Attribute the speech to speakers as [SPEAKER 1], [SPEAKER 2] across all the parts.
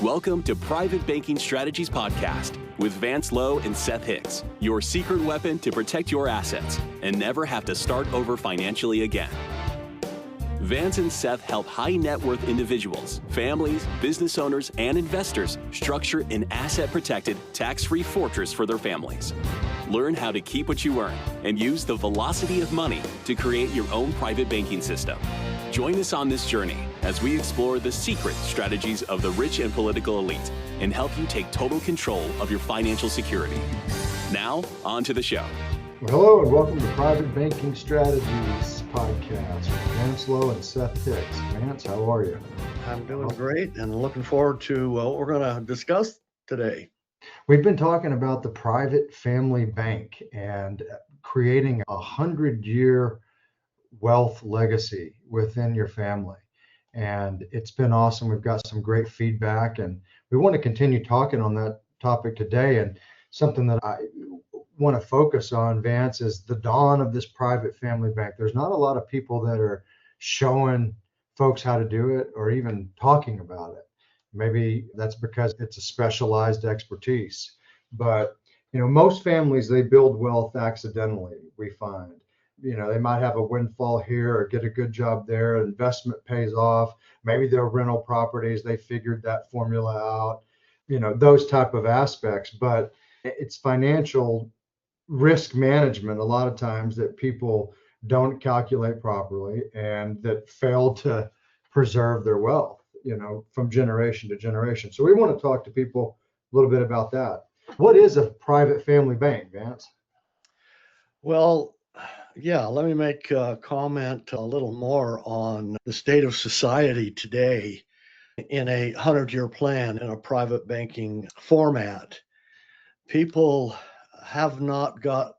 [SPEAKER 1] Welcome to Private Banking Strategies Podcast with Lowe and Seth Hicks, your secret weapon to protect your assets and never have to start over financially again. Vance and Seth help high net worth individuals, families, business owners, and investors structure an asset-protected, tax-free fortress for their families. Learn how to keep what you earn and use the velocity of money to create your own private banking system. Join us on this journey as we explore the secret strategies of the rich and political elite and help you take total control of your financial security. Now, on to the show.
[SPEAKER 2] Well, hello and welcome to Private Banking Strategies Podcast with Vance Lowe and Seth Hicks. Vance, how are you?
[SPEAKER 3] I'm doing great and looking forward to what we're going to discuss today.
[SPEAKER 2] We've been talking about the private family bank and creating a 100-year wealth legacy within your family. And it's been awesome. We've got some great feedback and we want to continue talking on that topic today. And something that I want to focus on, Vance, is the dawn of this private family bank. There's not a lot of people that are showing folks how to do it or even talking about it. Maybe that's because it's a specialized expertise. But, most families, they build wealth accidentally, we find. They might have a windfall here or get a good job there. Investment pays off. Maybe they're rental properties. They figured that formula out, those type of aspects. But it's financial risk management a lot of times that people don't calculate properly and that fail to preserve their wealth, from generation to generation. So we want to talk to people a little bit about that. What is a private family bank, Vance?
[SPEAKER 3] Well, yeah, let me make a comment a little more on the state of society today in a 100-year plan in a private banking format. People have not got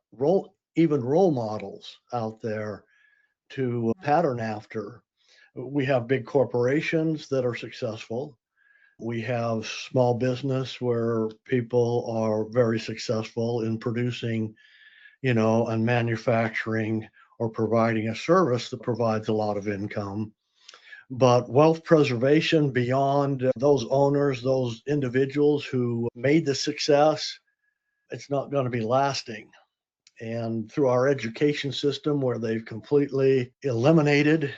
[SPEAKER 3] even role models out there to pattern after. We have big corporations that are successful. We have small business where people are very successful in producing and manufacturing or providing a service that provides a lot of income. But wealth preservation beyond those owners, those individuals who made the success, it's not going to be lasting. And through our education system, where they've completely eliminated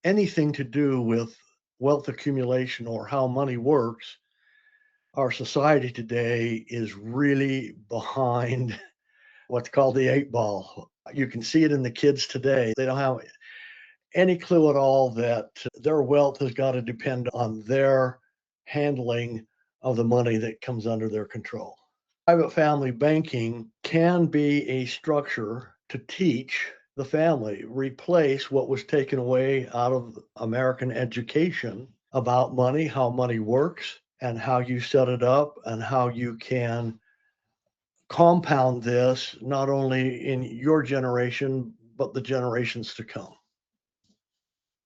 [SPEAKER 3] anything to do with wealth accumulation or how money works, our society today is really behind what's called the 8-ball. You can see it in the kids today. They don't have any clue at all that their wealth has got to depend on their handling of the money that comes under their control. Private family banking can be a structure to teach the family, replace what was taken away out of American education about money, how money works, and how you set it up, and how you can compound this not only in your generation, but the generations to come.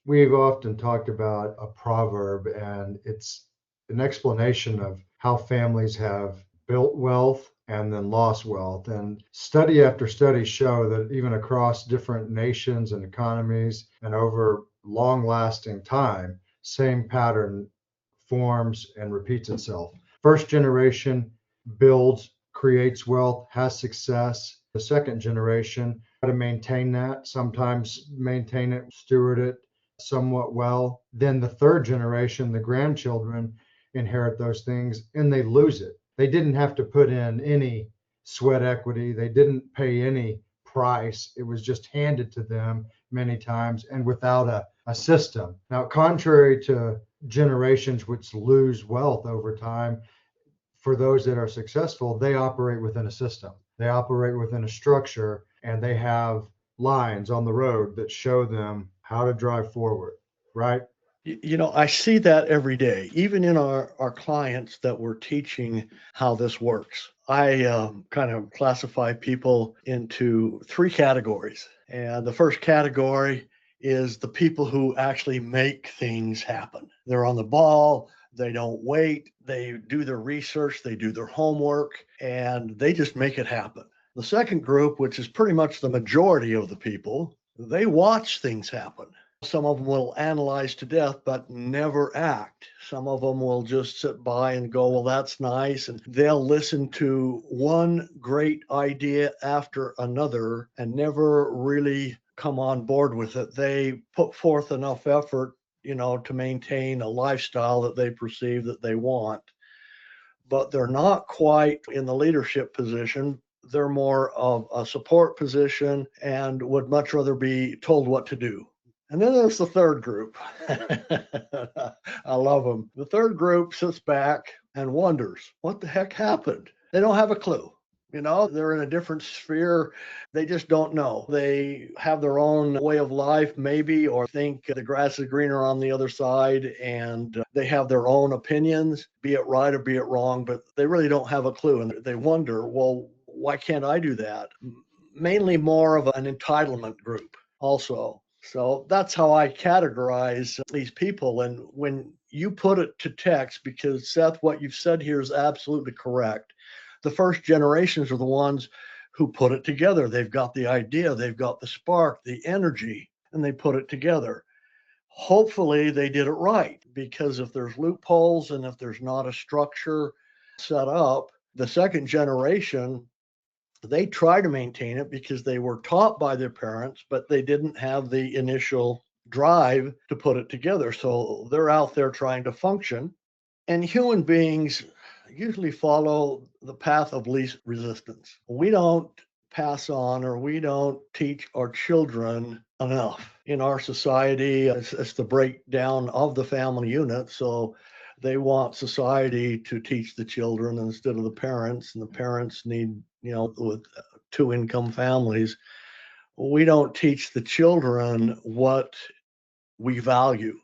[SPEAKER 2] We've often talked about a proverb, and it's an explanation of how families have built wealth and then lost wealth. And study after study show that even across different nations and economies and over long-lasting time, same pattern forms and repeats itself. First generation builds, creates wealth, has success. The second generation, how to maintain that, sometimes maintain it, steward it somewhat well. Then the third generation, the grandchildren, inherit those things and they lose it. They didn't have to put in any sweat equity. They didn't pay any price. It was just handed to them many times and without a system. Now, contrary to generations which lose wealth over time, for those that are successful, they operate within a system. They operate within a structure, and they have lines on the road that show them how to drive forward, right?
[SPEAKER 3] I see that every day, even in our clients that we're teaching how this works. I kind of classify people into 3 categories. And the first category is the people who actually make things happen. They're on the ball. They don't wait. They do their research. They do their homework, and they just make it happen. The second group, which is pretty much the majority of the people, they watch things happen. Some of them will analyze to death, but never act. Some of them will just sit by and go, well, that's nice. And they'll listen to one great idea after another and never really come on board with it. They put forth enough effort, to maintain a lifestyle that they perceive that they want, but they're not quite in the leadership position. They're more of a support position and would much rather be told what to do. And then there's the third group. I love them. The third group sits back and wonders, what the heck happened? They don't have a clue. They're in a different sphere. They just don't know. They have their own way of life, maybe, or think the grass is greener on the other side, and they have their own opinions, be it right or be it wrong, but they really don't have a clue. And they wonder, well, why can't I do that? Mainly more of an entitlement group also. So that's how I categorize these people. And when you put it to text, because Seth, what you've said here is absolutely correct. The first generations are the ones who put it together. They've got the idea, they've got the spark, the energy, and they put it together. Hopefully they did it right, because if there's loopholes and if there's not a structure set up, the second generation, they try to maintain it because they were taught by their parents, but they didn't have the initial drive to put it together. So they're out there trying to function. And human beings usually follow the path of least resistance. We don't pass on, or we don't teach our children enough. In our society, it's the breakdown of the family unit. So they want society to teach the children instead of the parents, and the parents need, with two income families, we don't teach the children what we value.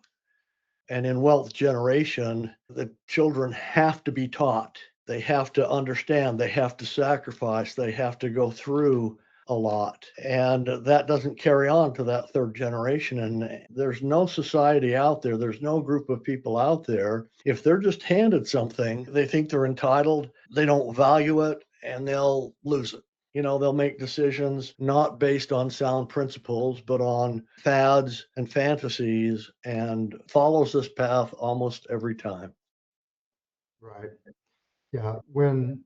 [SPEAKER 3] And in wealth generation, the children have to be taught. They have to understand, they have to sacrifice, they have to go through a lot. And that doesn't carry on to that third generation. And there's no society out there, there's no group of people out there. If they're just handed something, they think they're entitled, they don't value it, and they'll lose it. They'll make decisions not based on sound principles, but on fads and fantasies, and follows this path almost every time.
[SPEAKER 2] Right. Yeah. When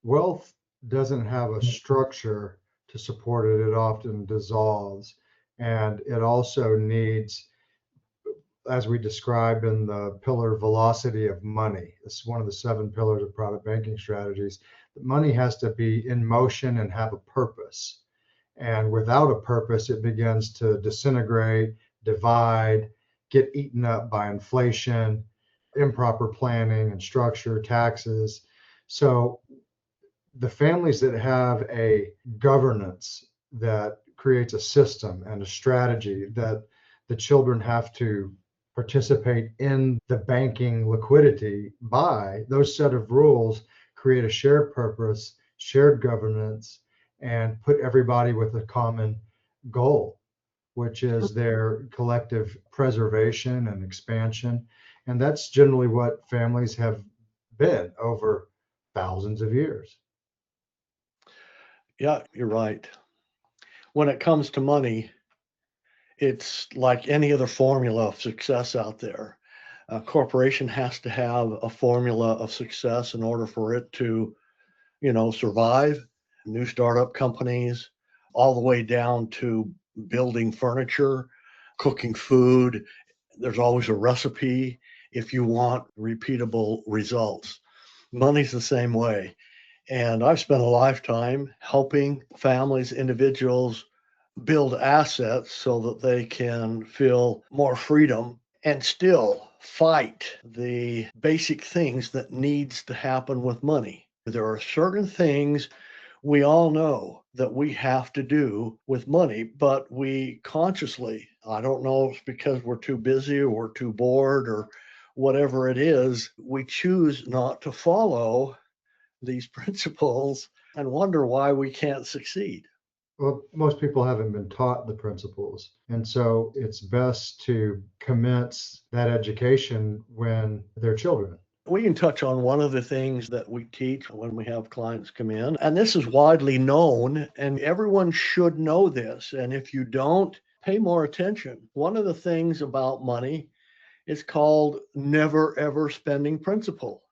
[SPEAKER 2] wealth doesn't have a structure to support it, it often dissolves. And it also needs, as we describe in the pillar velocity of money, it's one of the 7 pillars of private banking strategies, that money has to be in motion and have a purpose. And without a purpose, it begins to disintegrate, divide, get eaten up by inflation, improper planning and structure, taxes. So the families that have a governance that creates a system and a strategy that the children have to participate in the banking liquidity by, those set of rules create a shared purpose, shared governance, and put everybody with a common goal, which is their collective preservation and expansion. And that's generally what families have been over thousands of years.
[SPEAKER 3] Yeah, you're right. When it comes to money, it's like any other formula of success out there. A corporation has to have a formula of success in order for it to, survive. New startup companies, all the way down to building furniture, cooking food. There's always a recipe if you want repeatable results. Money's the same way. And I've spent a lifetime helping families, individuals build assets so that they can feel more freedom and still fight the basic things that needs to happen with money. There are certain things we all know that we have to do with money, but we consciously, I don't know if it's because we're too busy or we're too bored or whatever it is, we choose not to follow these principles and wonder why we can't succeed.
[SPEAKER 2] Well, most people haven't been taught the principles. And so it's best to commence that education when they're children.
[SPEAKER 3] We can touch on one of the things that we teach when we have clients come in, and this is widely known, and everyone should know this. And if you don't, pay more attention. One of the things about money is called never ever spending principle.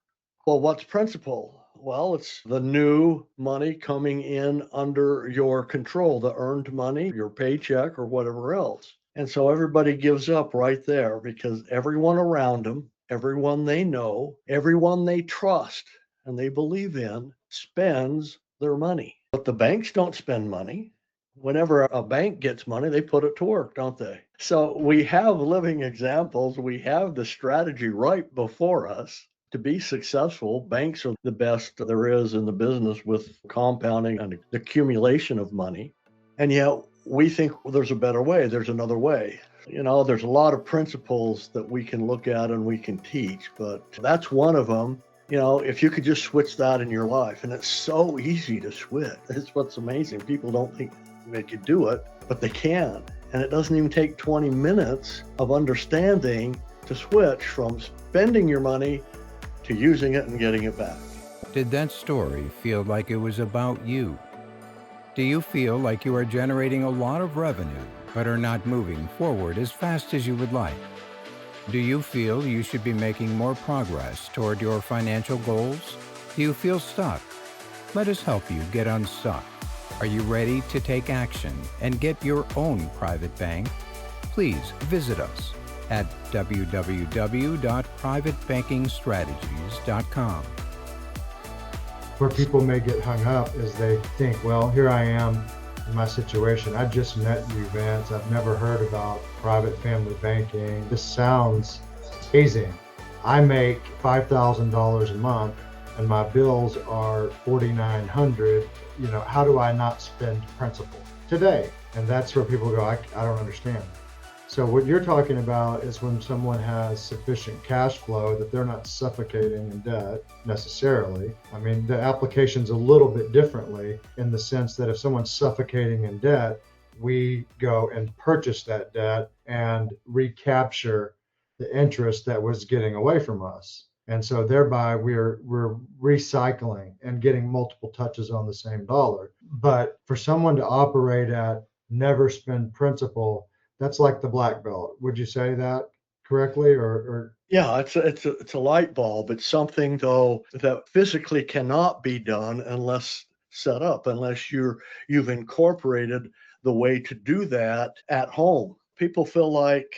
[SPEAKER 3] Well, what's principle? Well, it's the new money coming in under your control, the earned money, your paycheck, or whatever else. And so everybody gives up right there because everyone around them, everyone they know, everyone they trust and they believe in spends their money. But the banks don't spend money. Whenever a bank gets money, they put it to work, don't they? So we have living examples. We have the strategy right before us. To be successful, banks are the best there is in the business with compounding and the accumulation of money. And yet we think there's a better way, there's another way. There's a lot of principles that we can look at and we can teach, but that's one of them. If you could just switch that in your life, and it's so easy to switch. It's what's amazing. People don't think they could do it, but they can. And it doesn't even take 20 minutes of understanding to switch from spending your money to using it and getting it back.
[SPEAKER 4] Did that story feel like it was about you? Do you feel like you are generating a lot of revenue, but are not moving forward as fast as you would like? Do you feel you should be making more progress toward your financial goals? Do you feel stuck? Let us help you get unstuck. Are you ready to take action and get your own private bank? Please visit us at www.privatebankingstrategies.com.
[SPEAKER 2] Where people may get hung up is they think, well, here I am in my situation. I just met you, Vance. I've never heard about private family banking. This sounds amazing. I make $5,000 a month and my bills are $4,900. How do I not spend principal today? And that's where people go, I don't understand. So what you're talking about is when someone has sufficient cash flow that they're not suffocating in debt necessarily. I mean, the application's a little bit differently in the sense that if someone's suffocating in debt, we go and purchase that debt and recapture the interest that was getting away from us. And so thereby we're recycling and getting multiple touches on the same dollar. But for someone to operate at never spend principal, that's like the black belt. Would you say that correctly, or?
[SPEAKER 3] Yeah, it's a light bulb. It's something though that physically cannot be done unless set up, unless you've incorporated the way to do that at home. People feel like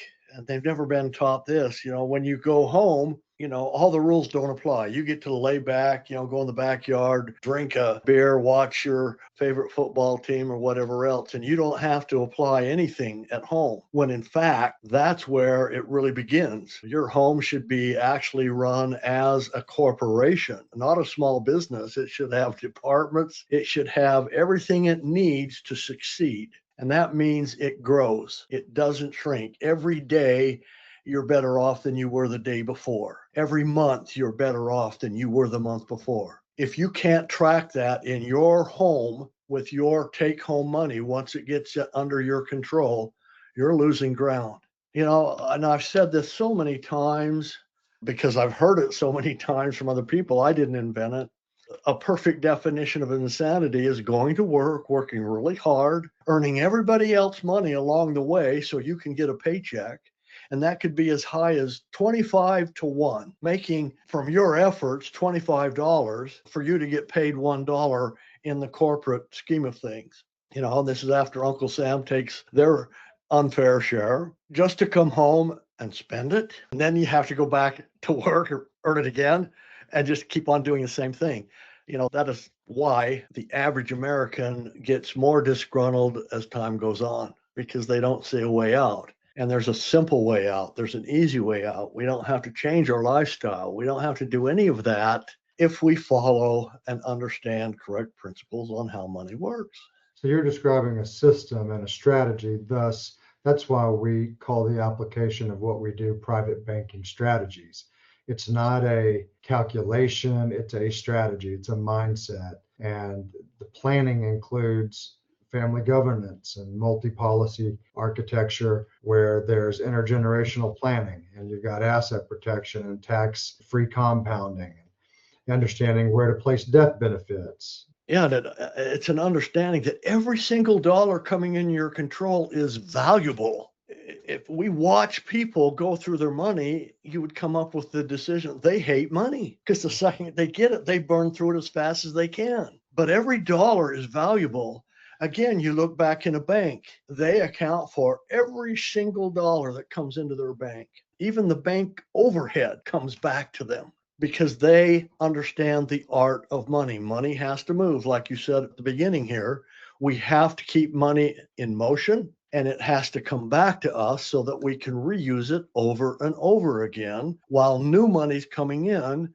[SPEAKER 3] they've never been taught this. When you go home, all the rules don't apply. You get to lay back, go in the backyard, drink a beer, watch your favorite football team or whatever else, and you don't have to apply anything at home. When in fact, that's where it really begins. Your home should be actually run as a corporation, not a small business. It should have departments. It should have everything it needs to succeed. And that means it grows. It doesn't shrink. Every day, you're better off than you were the day before. Every month, you're better off than you were the month before. If you can't track that in your home with your take-home money, once it gets under your control, you're losing ground. And I've said this so many times because I've heard it so many times from other people. I didn't invent it. A perfect definition of insanity is going to work, working really hard, earning everybody else money along the way so you can get a paycheck. And that could be as high as 25 to 1, making from your efforts $25 for you to get paid $1 in the corporate scheme of things. This is after Uncle Sam takes their unfair share just to come home and spend it. And then you have to go back to work or earn it again and just keep on doing the same thing. That is why the average American gets more disgruntled as time goes on, because they don't see a way out. And there's a simple way out. There's an easy way out. We don't have to change our lifestyle. We don't have to do any of that if we follow and understand correct principles on how money works.
[SPEAKER 2] So you're describing a system and a strategy. Thus, that's why we call the application of what we do private banking strategies. It's not a calculation, it's a strategy, it's a mindset. And the planning includes family governance and multi-policy architecture where there's intergenerational planning and you've got asset protection and tax-free compounding, understanding where to place death benefits,
[SPEAKER 3] Yeah, that it's an understanding that every single dollar coming in your control is valuable. If we watch people go through their money, you would come up with the decision they hate money because the second they get it, they burn through it as fast as they can. But every dollar is valuable. Again, you look back in a bank, they account for every single dollar that comes into their bank. Even the bank overhead comes back to them because they understand the art of money. Money has to move, like you said at the beginning here. We have to keep money in motion and it has to come back to us so that we can reuse it over and over again while new money's coming in.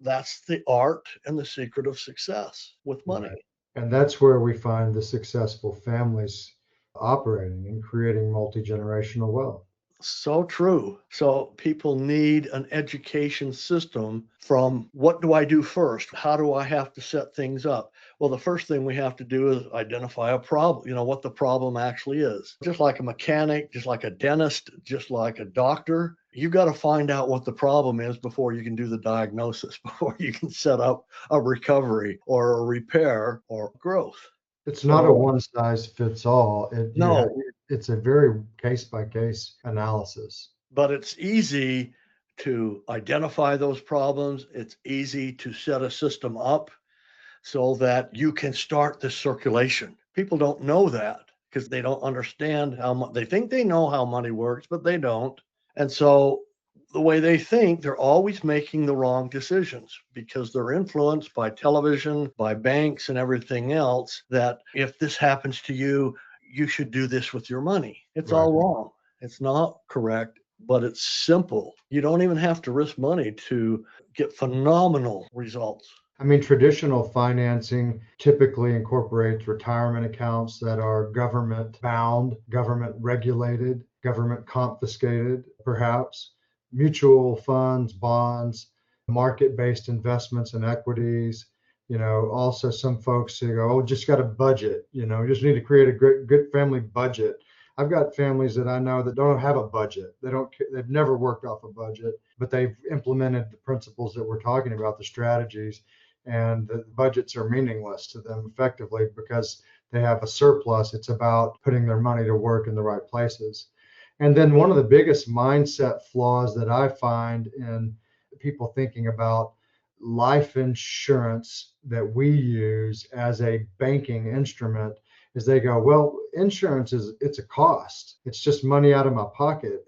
[SPEAKER 3] That's the art and the secret of success with money.
[SPEAKER 2] Right. And that's where we find the successful families operating and creating multi-generational wealth.
[SPEAKER 3] So true. So people need an education system from what do I do first? How do I have to set things up? Well, the first thing we have to do is identify a problem, what the problem actually is. Just like a mechanic, just like a dentist, just like a doctor, you got to find out what the problem is before you can do the diagnosis, before you can set up a recovery or a repair or growth.
[SPEAKER 2] It's not a
[SPEAKER 3] So,
[SPEAKER 2] one size fits all.
[SPEAKER 3] no,
[SPEAKER 2] It's a very case by case analysis.
[SPEAKER 3] but it's easy to identify those problems. It's easy to set a system up so that you can start the circulation. People don't know that because they don't understand how much they think they know how money works, but they don't. And so the way they think, they're always making the wrong decisions because they're influenced by television, by banks, and everything else. That if this happens to you, you should do this with your money. It's
[SPEAKER 2] Right.
[SPEAKER 3] all wrong. It's not correct, but it's simple. You don't even have to risk money to get phenomenal results.
[SPEAKER 2] I mean, traditional financing typically incorporates retirement accounts that are government bound, government regulated, government confiscated, perhaps, mutual funds, bonds, market based investments and equities. Also some folks who go, oh, just got a budget, just need to create a good family budget. I've got families that I know that don't have a budget. They've never worked off a budget, but they've implemented the principles that we're talking about, the strategies, and the budgets are meaningless to them effectively because they have a surplus. It's about putting their money to work in the right places. And then one of the biggest mindset flaws that I find in people thinking about life insurance that we use as a banking instrument is they go, well, insurance it's a cost. It's just money out of my pocket.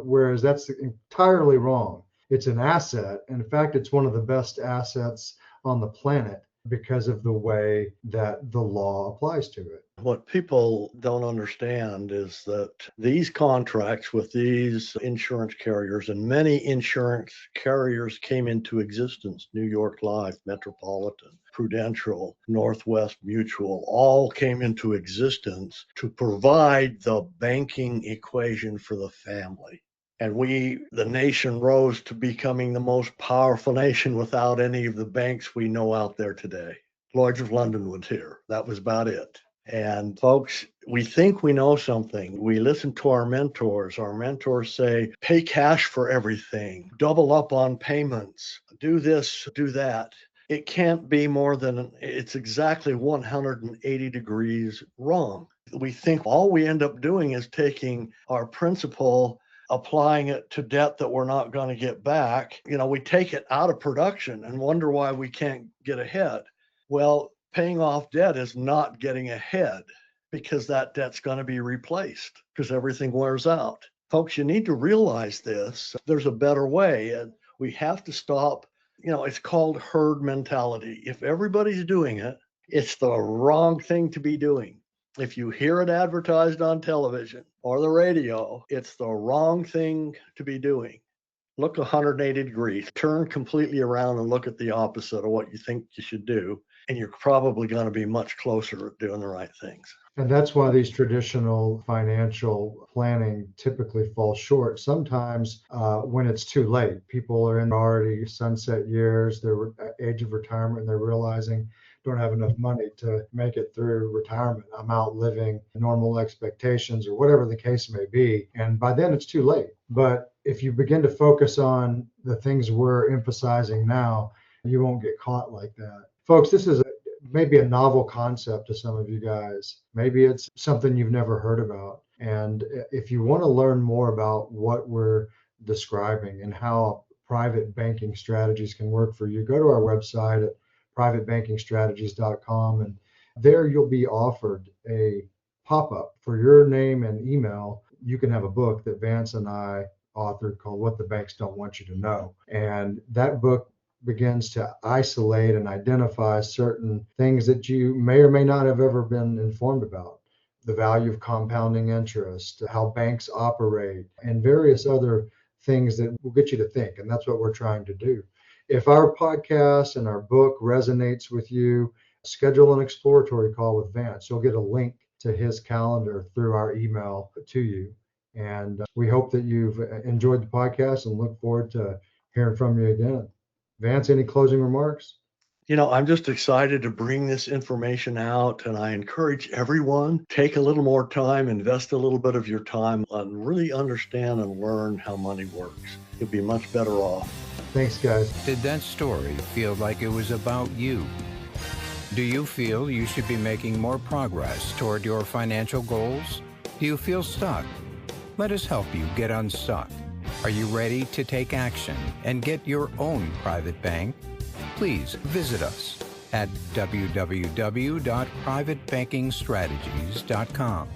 [SPEAKER 2] Whereas that's entirely wrong. It's an asset. And in fact, it's one of the best assets on the planet because of the way that the law applies to it.
[SPEAKER 3] What people don't understand is that these contracts with these insurance carriers, and many insurance carriers came into existence, New York Life, Metropolitan, Prudential, Northwest Mutual, all came into existence to provide the banking equation for the family. And the nation rose to becoming the most powerful nation without any of the banks we know out there today. Lloyd's of London was here. That was about it. And folks, we think we know something. We listen to our mentors. Our mentors say, pay cash for everything, double up on payments, do this, do that. It can't be more than, it's exactly 180 degrees wrong. We think all we end up doing is taking our principal, applying it to debt that we're not going to get back. We take it out of production and wonder why we can't get ahead. Well, paying off debt is not getting ahead because that debt's going to be replaced because everything wears out. Folks, you need to realize this. There's a better way, and we have to stop. It's called herd mentality. If everybody's doing it, it's the wrong thing to be doing. If you hear it advertised on television or the radio, it's the wrong thing to be doing. Look 180 degrees, turn completely around and look at the opposite of what you think you should do. And you're probably going to be much closer at doing the right things.
[SPEAKER 2] And that's why these traditional financial planning typically fall short. Sometimes when it's too late, people are in already sunset years, their age of retirement, and they're realizing don't have enough money to make it through retirement. I'm outliving normal expectations or whatever the case may be. And by then it's too late. But if you begin to focus on the things we're emphasizing now, you won't get caught like that. Folks, this is maybe a novel concept to some of you guys. Maybe it's something you've never heard about. And if you want to learn more about what we're describing and how private banking strategies can work for you, go to our website at privatebankingstrategies.com, and there you'll be offered a pop-up for your name and email. You can have a book that Vance and I authored called What the Banks Don't Want You to Know. And that book begins to isolate and identify certain things that you may or may not have ever been informed about. The value of compounding interest, how banks operate, and various other things that will get you to think. And that's what we're trying to do. If our podcast and our book resonates with you, schedule an exploratory call with Vance. You'll get a link to his calendar through our email to you. And we hope that you've enjoyed the podcast and look forward to hearing from you again. Vance, any closing remarks?
[SPEAKER 3] I'm just excited to bring this information out, and I encourage everyone, take a little more time, invest a little bit of your time and really understand and learn how money works. You'll be much better off.
[SPEAKER 2] Thanks, guys.
[SPEAKER 4] Did that story feel like it was about you? Do you feel you should be making more progress toward your financial goals? Do you feel stuck? Let us help you get unstuck. Are you ready to take action and get your own private bank? Please visit us at www.privatebankingstrategies.com.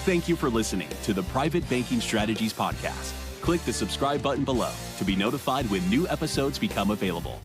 [SPEAKER 1] Thank you for listening to the Private Banking Strategies Podcast. Click the subscribe button below to be notified when new episodes become available.